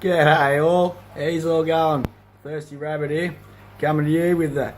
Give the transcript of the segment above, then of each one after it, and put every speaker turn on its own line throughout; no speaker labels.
G'day all, how's all going? Thirsty Rabbit here, coming to you with the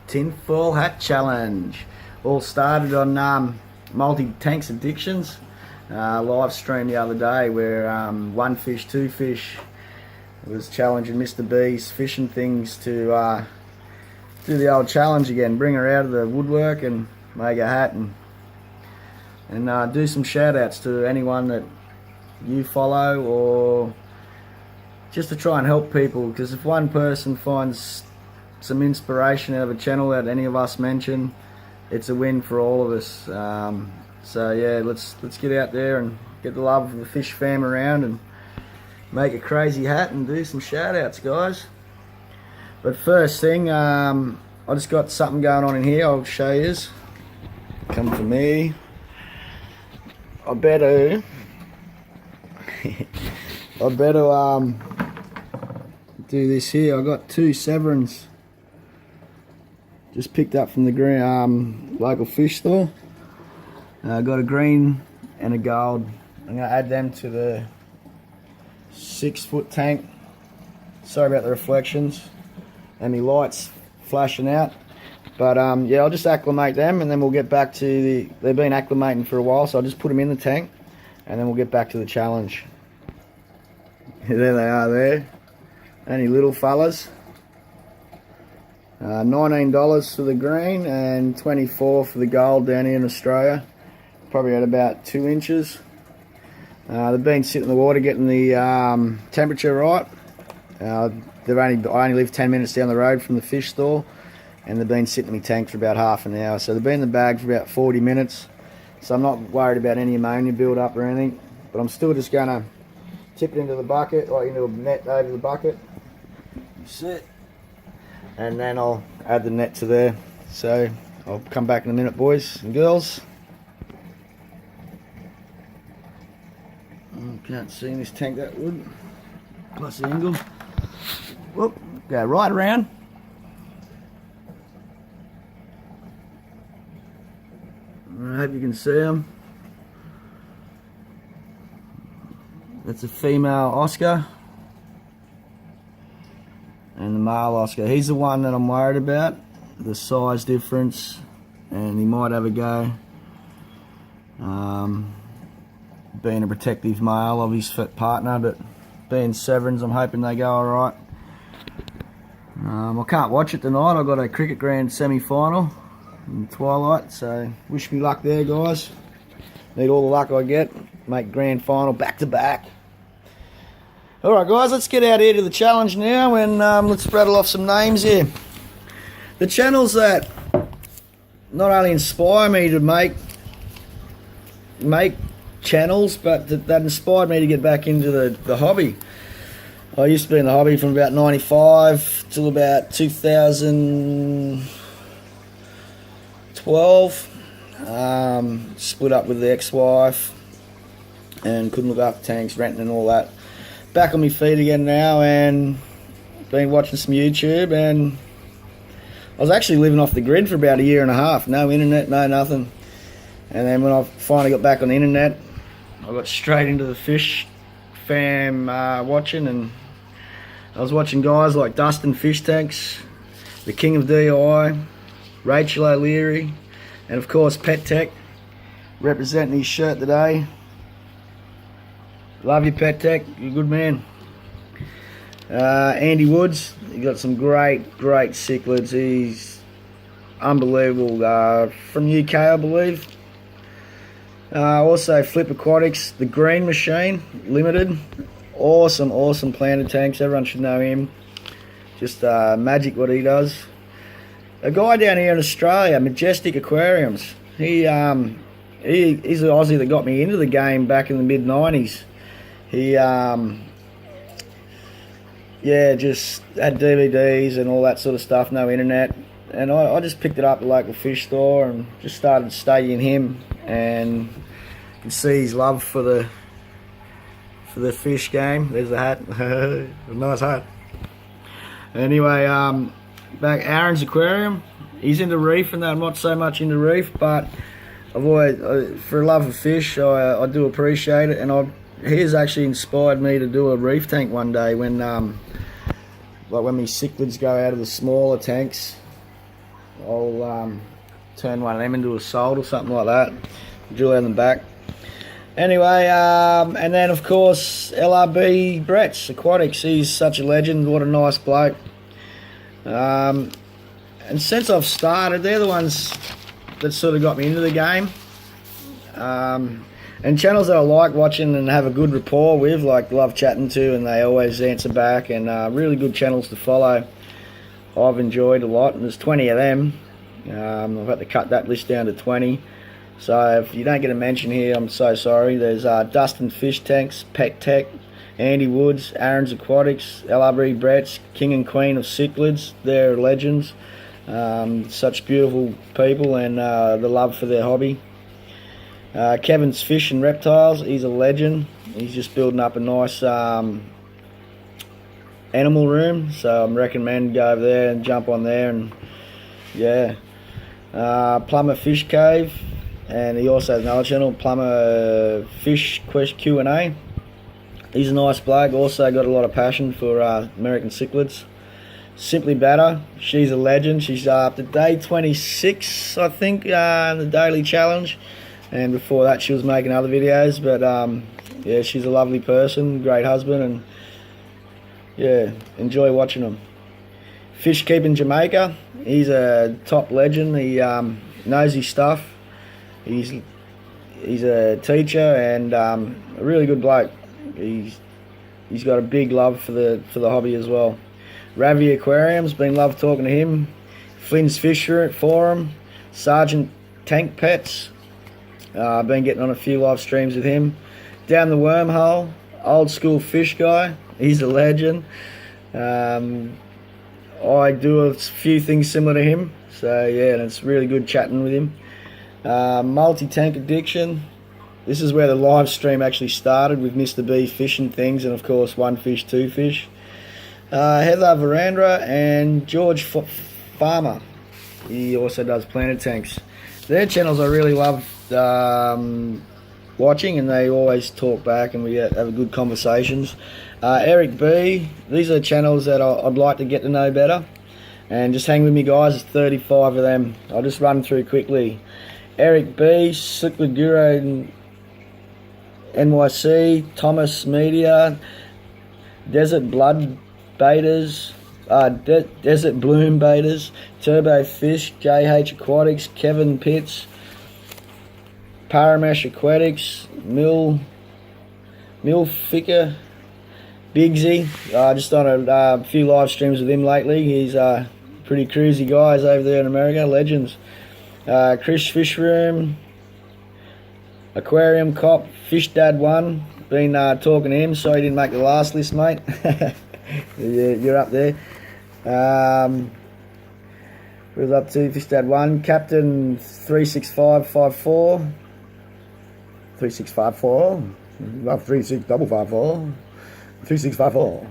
Tinfoil Hat Challenge. All started on Multi-Tanks Addictions live stream the other day where One Fish, Two Fish was challenging Mr. B's fishing things to do the old challenge again, bring her out of the woodwork and make a hat and do some shout outs to anyone that you follow, or just to try and help people, because if one person finds some inspiration out of a channel that any of us mention, it's a win for all of us. So yeah, let's get out there and get the love of the fish fam around and make a crazy hat and do some shout outs, guys. But first thing, I just got something going on in here. I'll show you. Come to me. I better do this here. I got two Severins just picked up from the local fish store. I got a green and a gold. I'm going to add them to the 6-foot tank. Sorry about the reflections and the lights flashing out, but yeah, I'll just acclimate them and then we'll get back to they've been acclimating for a while, so I'll just put them in the tank and then we'll get back to the challenge. There they are there. Only little fellas. $19 for the green and $24 for the gold down here in Australia. Probably at about 2 inches. They've been sitting in the water getting the temperature right. I only live 10 minutes down the road from the fish store, and they've been sitting in my tank for about half an hour. So they've been in the bag for about 40 minutes. So I'm not worried about any ammonia build up or anything, but I'm still just gonna tip it into the bucket, or into a net over the bucket. Sit. And then I'll add the net to there. So I'll come back in a minute, boys and girls. Can't see in this tank that wood. Plus the angle. Whoop, go right around. I hope you can see them. That's a female Oscar. And the male Oscar. He's the one that I'm worried about. The size difference. And he might have a go. Being a protective male of his partner, but being Severins, I'm hoping they go alright. I can't watch it tonight. I've got a cricket grand semi-final in the twilight, so wish me luck there, guys. Need all the luck I get. Make grand final back to back. Alright guys, let's get out here to the challenge now and let's rattle off some names here. The channels that not only inspire me to make channels, but that inspired me to get back into the hobby. I used to be in the hobby from about 95 till about 2012. Split up with the ex-wife and couldn't look after tanks, renting and all that. Back on my feet again now and been watching some YouTube, and I was actually living off the grid for about a year and a half. No internet, no nothing. And then when I finally got back on the internet, I got straight into the fish fam watching, and I was watching guys like Dustin Fish Tanks, the King of DIY, Rachel O'Leary, and of course Pet Tech, representing his shirt today. Love you, Pet Tech, you're a good man. Andy Woods, he got some great cichlids. He's unbelievable, from UK I believe. Also Flip Aquatics, the Green Machine Limited, awesome planted tanks. Everyone should know him. Just magic what he does. A guy down here in Australia, Majestic Aquariums. He's an Aussie that got me into the game back in the mid-90s. He yeah, just had DVDs and all that sort of stuff, no internet, and I just picked it up at the local fish store and just started studying him, and you can see his love for the fish game. There's the hat. A nice hat. Anyway, back Aaron's Aquarium. He's into reef and that. I'm not so much into reef, but I've always, for love of fish, I do appreciate it, and I he has actually inspired me to do a reef tank one day when like when my cichlids go out of the smaller tanks. I'll turn one of them into a salt or something like that, drill out the back. Anyway, and then of course LRB Brett's Aquatics. He's such a legend. What a nice bloke. And since I've started, they're the ones that sort of got me into the game. And channels that I like watching and have a good rapport with, like love chatting to, and they always answer back, and really good channels to follow. I've enjoyed a lot, and there's 20 of them. I've had to cut that list down to 20. So if you don't get a mention here, I'm so sorry. There's Dustin Fish Tanks, Pet Tech, Andy Woods, Aaron's Aquatics, LRB Brett's, King and Queen of Cichlids. They're legends. Such beautiful people, and the love for their hobby. Kevin's Fish and Reptiles, he's a legend. He's just building up a nice animal room, so I'm recommend go over there and jump on there. And yeah, Plumber Fish Cave, and he also has another channel, Plumber Fish Quest Q&A. He's a nice bloke, also got a lot of passion for American cichlids. Simply Better, she's a legend. She's up to day 26, I think, in the daily challenge. And before that she was making other videos, but yeah, she's a lovely person, great husband, and yeah, enjoy watching them. Fish Keeping Jamaica, he's a top legend. He knows his stuff. He's a teacher and a really good bloke. He's got a big love for the hobby as well. Ravi Aquariums, been loved talking to him. Flynn's Fish Forum, Sergeant Tank Pets. Been getting on a few live streams with him. Down the Wormhole, Old School Fish Guy, he's a legend. I do a few things similar to him, so yeah, and it's really good chatting with him. Multi-Tank Addiction, this is where the live stream actually started with Mr. B fishing things, and of course One Fish, Two Fish. Heather Verandra and George Farmer, he also does Planet Tanks. Their channels I really love watching, and they always talk back and we have good conversations. Eric B, these are channels that I'd like to get to know better, and just hang with me guys. There's 35 of them. I'll just run through quickly. Eric B, Cichlid Guru NYC, Thomas Media, Desert Blood Betas, Desert Bloom Betas, Turbo Fish, JH Aquatics, Kevin Pitts, Paramesh Aquatics, Mill Ficker, Bigsy. Just done a few live streams with him lately. He's pretty cruisy guys over there in America, legends. Chris Fish Room, Aquarium Cop, Fish Dad 1. Been talking to him, so he didn't make the last list, mate. You're up there. Who's up to Fish Dad 1? Captain 36554. 3654. Not 36554. 3654.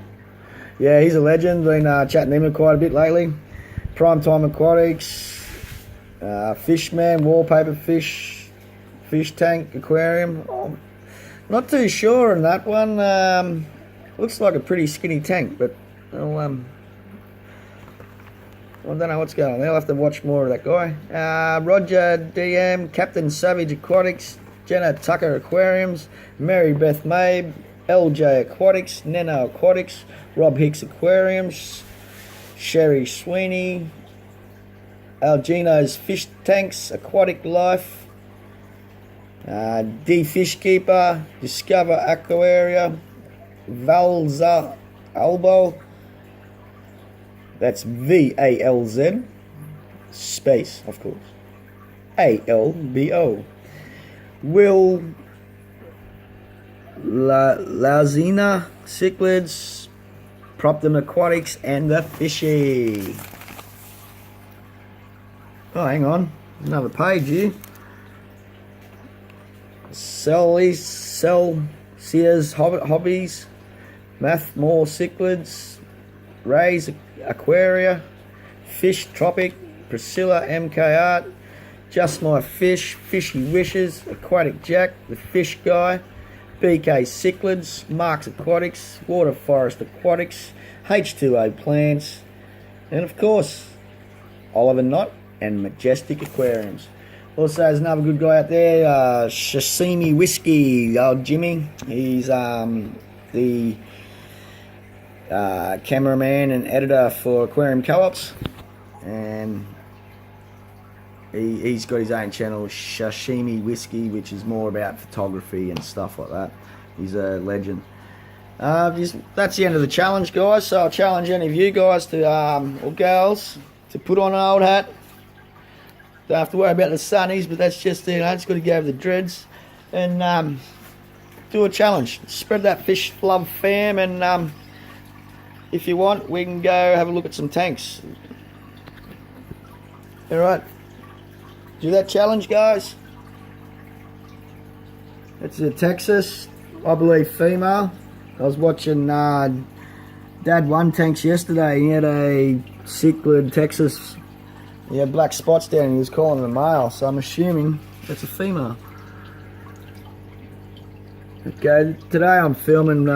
Yeah, he's a legend. Been chatting to him quite a bit lately. Primetime Aquatics. Fishman, Wallpaper Fish, Fish Tank Aquarium. Oh, not too sure on that one. Looks like a pretty skinny tank, but well, I don't know what's going on there. I'll have to watch more of that guy. Roger DM, Captain Savage Aquatics, Jenna Tucker Aquariums, Mary Beth Mabe, LJ Aquatics, Neno Aquatics, Rob Hicks Aquariums, Sherry Sweeney, Algino's Fish Tanks, Aquatic Life, D Fish Keeper, Discover Aquaria, Valza Albo, that's VALZ, space, of course, ALBO, Will Lazina Cichlids, Propton Aquatics, and the Fishy. Oh, hang on, another page here. Sears Hobbies, Math More Cichlids, Ray's Aquaria, Fish Tropic, Priscilla MK Art, Just My Fish, Fishy Wishes, Aquatic Jack, The Fish Guy, BK Cichlids, Marks Aquatics, Water Forest Aquatics, H2O Plants, and of course, Oliver Knott and Majestic Aquariums. Also, there's another good guy out there, Sashimi Whiskey, old Jimmy. He's the cameraman and editor for Aquarium Co-ops, and he's got his own channel, Sashimi Whiskey, which is more about photography and stuff like that. He's a legend. That's the end of the challenge, guys. So I'll challenge any of you guys to, or girls, to put on an old hat. Don't have to worry about the sunnies, but that's just, it's got to go over the dreads. And do a challenge. Spread that fish love fam, and if you want, we can go have a look at some tanks. Alright. Do that challenge, guys. It's a Texas, I believe female. I was watching Dad One Tanks yesterday. He had a cichlid Texas. He had black spots down and he was calling it a male, so I'm assuming that's a female. Okay, today I'm filming